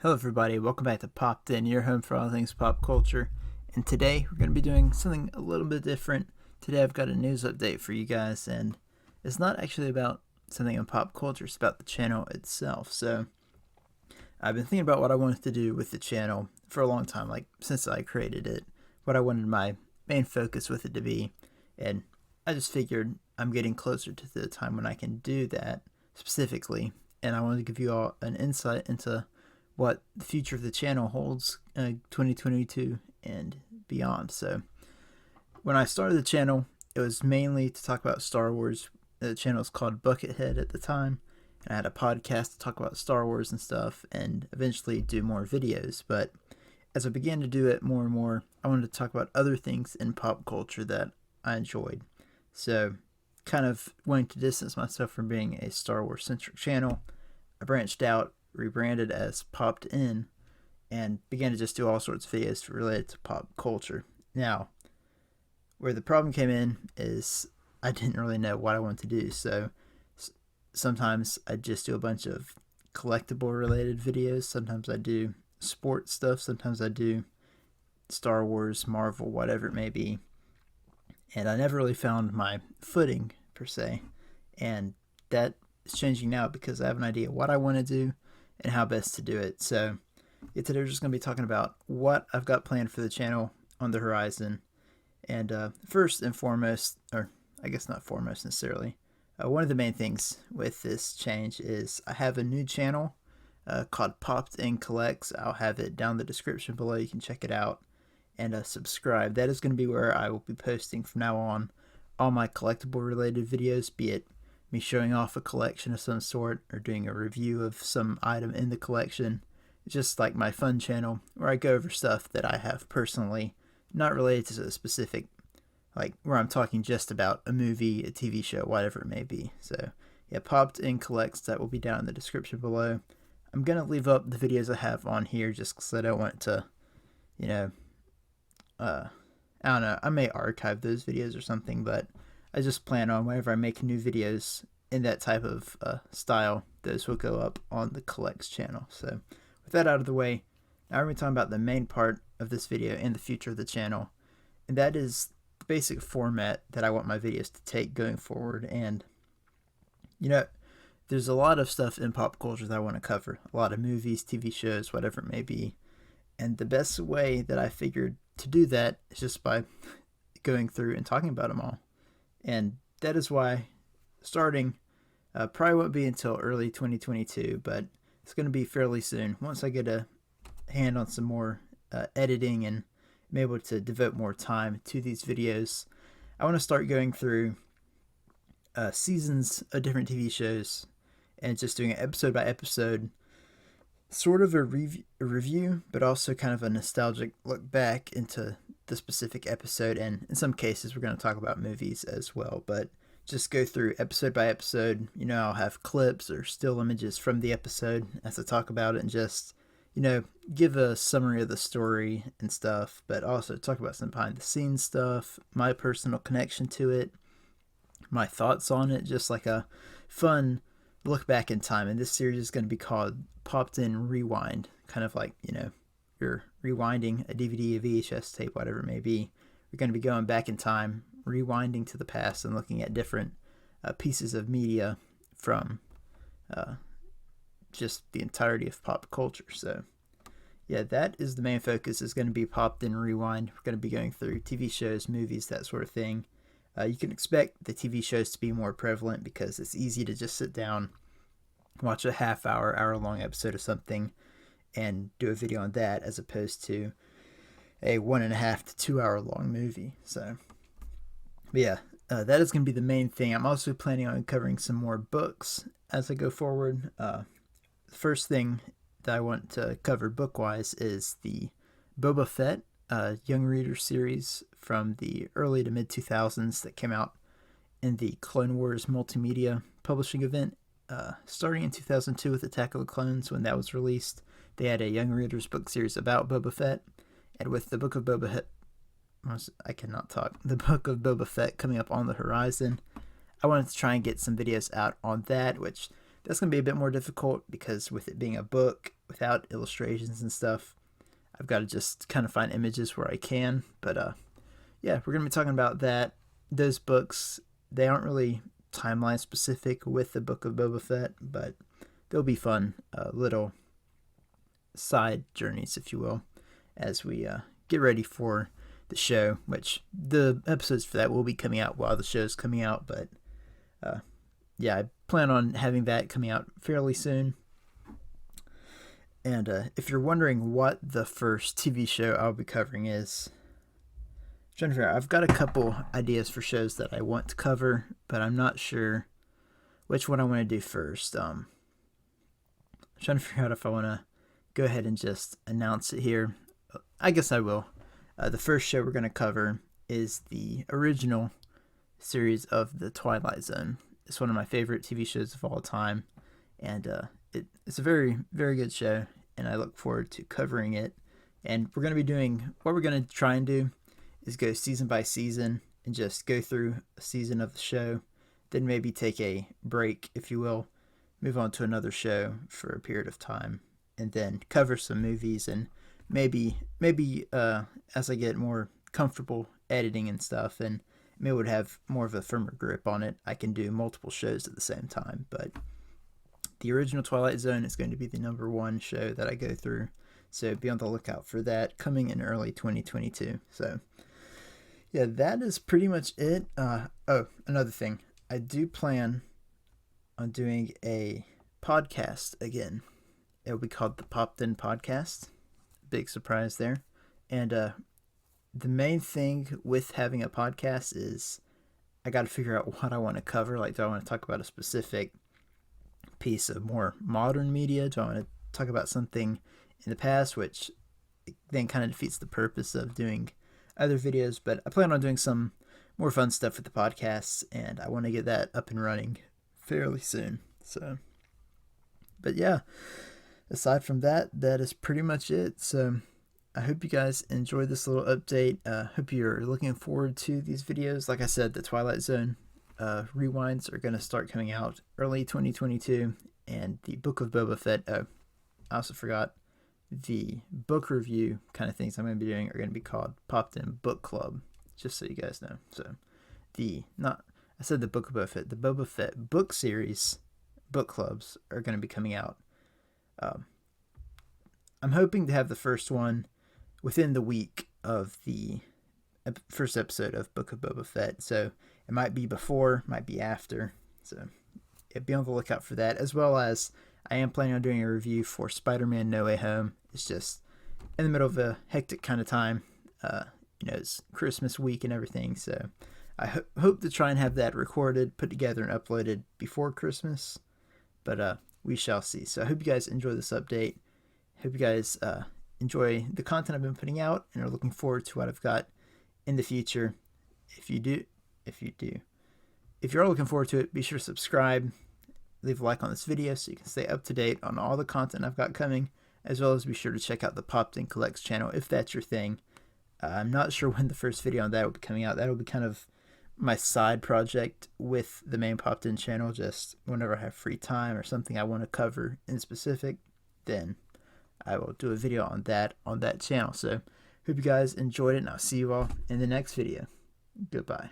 Hello everybody, welcome back to Popped In, your home for all things pop culture. And today we're going to be doing something a little bit different. Today I've got a news update for you guys, and it's not actually about something in pop culture, it's about the channel itself. So I've been thinking about what I wanted to do with the channel for a long time, like since I created it, what I wanted my main focus with it to be. And I just figured I'm getting closer to the time when I can do that specifically. And I wanted to give you all an insight into what the future of the channel holds 2022 and beyond. So when I started the channel, it was mainly to talk about Star Wars. The channel was called Buckethead at the time, and I had a podcast to talk about Star Wars and stuff, and eventually do more videos. But as I began to do it more and more, I wanted to talk about other things in pop culture that I enjoyed. So kind of wanting to distance myself from being a Star Wars centric channel, I branched out, rebranded as Popped In, and began to just do all sorts of videos related to pop culture. Now, where the problem came in is I didn't really know what I wanted to do, so sometimes I'd just do a bunch of collectible related videos, sometimes I do sports stuff, sometimes I do Star Wars, Marvel, whatever it may be, and I never really found my footing per se, and that is changing now because I have an idea what I want to do and how best to do it. So today we're just going to be talking about what I've got planned for the channel on the horizon. And first and foremost, or I guess not foremost necessarily, one of the main things with this change is I have a new channel called Popped In Collects. I'll have it down in the description below. You can check it out and subscribe. That is going to be where I will be posting from now on all my collectible related videos, be it me showing off a collection of some sort or doing a review of some item in the collection. It's just like my fun channel where I go over stuff that I have personally, not related to a specific, like where I'm talking just about a movie, a TV show, whatever it may be. So yeah, Popped In Collects, that will be down in the description below. I'm going to leave up the videos I have on here just because I don't want it to, you know, I don't know, I may archive those videos or something, but I just plan on whenever I make new videos in that type of style, those will go up on the Collects channel. So with that out of the way, now we're going to be talking about the main part of this video and the future of the channel, and that is the basic format that I want my videos to take going forward. And there's a lot of stuff in pop culture that I want to cover, a lot of movies, TV shows, whatever it may be, and the best way that I figured to do that is just by going through and talking about them all. And that is why starting probably won't be until early 2022, but it's going to be fairly soon. Once I get a hand on some more editing and I'm able to devote more time to these videos, I want to start going through seasons of different TV shows and just doing it episode by episode, sort of a review, but also kind of a nostalgic look back into the specific episode. And in some cases we're going to talk about movies as well, but just go through episode by episode. I'll have clips or still images from the episode as I talk about it, and just give a summary of the story and stuff, but also talk about some behind the scenes stuff, my personal connection to it, my thoughts on it, just like a fun look back in time. And this series is going to be called Popped In Rewind, kind of like you're rewinding a DVD, a VHS tape, whatever it may be. We're going to be going back in time, rewinding to the past, and looking at different pieces of media from just the entirety of pop culture. So yeah, that is the main focus, is going to be Popped In Rewind. We're going to be going through TV shows, movies, that sort of thing. You can expect the TV shows to be more prevalent because it's easy to just sit down, watch a hour-long episode of something, and do a video on that, as opposed to a 1.5 to 2 hour long movie. So but yeah, that is going to be the main thing. I'm also planning on covering some more books as I go forward. The first thing that I want to cover book-wise is the Boba Fett young reader series from the early to mid 2000s that came out in the Clone Wars multimedia publishing event, starting in 2002 with Attack of the Clones. When that was released, they had a young readers book series about Boba Fett, and with the book of Boba Fett, the book of Boba Fett coming up on the horizon, I wanted to try and get some videos out on that, which that's going to be a bit more difficult because with it being a book, without illustrations and stuff. I've got to just kind of find images where I can. But yeah, we're going to be talking about that. Those books, they aren't really timeline specific with the Book of Boba Fett, but they'll be fun little side journeys, if you will, as we get ready for the show, which the episodes for that will be coming out while the show's coming out. But yeah, I plan on having that coming out fairly soon. And if you're wondering what the first TV show I'll be covering is, trying to figure out, I've got a couple ideas for shows that I want to cover, but I'm not sure which one I want to do first. I'm trying to figure out if I want to go ahead and just announce it here. I guess I will. The first show we're going to cover is the original series of The Twilight Zone. It's one of my favorite TV shows of all time, and it's a very, very good show, and I look forward to covering it. And we're going to be doing, what we're going to try and do is go season by season and just go through a season of the show, then maybe take a break, if you will, move on to another show for a period of time, and then cover some movies, and maybe as I get more comfortable editing and stuff, and maybe would have more of a firmer grip on it, I can do multiple shows at the same time. But the original Twilight Zone is going to be the #1 show that I go through, so be on the lookout for that coming in early 2022. So yeah, that is pretty much it. Oh, another thing, I do plan on doing a podcast again. It will be called the Popped In Podcast. Big surprise there. And the main thing with having a podcast is I got to figure out what I want to cover. Like, do I want to talk about a specific piece of more modern media? Do I want to talk about something in the past, which then kind of defeats the purpose of doing other videos? But I plan on doing some more fun stuff with the podcasts, and I want to get that up and running fairly soon. So, but yeah, aside from that, that is pretty much it. So I hope you guys enjoyed this little update. Hope you're looking forward to these videos. Like I said, the Twilight Zone rewinds are going to start coming out early 2022, and the Book of Boba Fett, I also forgot, the book review kind of things I'm going to be doing are going to be called Popped In Book Club, just so you guys know. So I said the Book of Boba Fett, the Boba Fett book series book clubs are going to be coming out. I'm hoping to have the first one within the week of the first episode of Book of Boba Fett. So it might be before, might be after. So yeah, be on the lookout for that, as well as I am planning on doing a review for Spider-Man No Way Home. It's just in the middle of a hectic kind of time. It's Christmas week and everything. So I hope to try and have that recorded, put together, and uploaded before Christmas. But we shall see. So I hope you guys enjoy this update. Hope you guys enjoy the content I've been putting out and are looking forward to what I've got in the future. If you're looking forward to it, be sure to subscribe, leave a like on this video so you can stay up to date on all the content I've got coming, as well as be sure to check out the Popped In Collects channel if that's your thing. I'm not sure when the first video on that will be coming out. That'll be kind of my side project with the main Popped In channel, just whenever I have free time or something I want to cover in specific, then I will do a video on that channel. So hope you guys enjoyed it, and I'll see you all in the next video. Goodbye.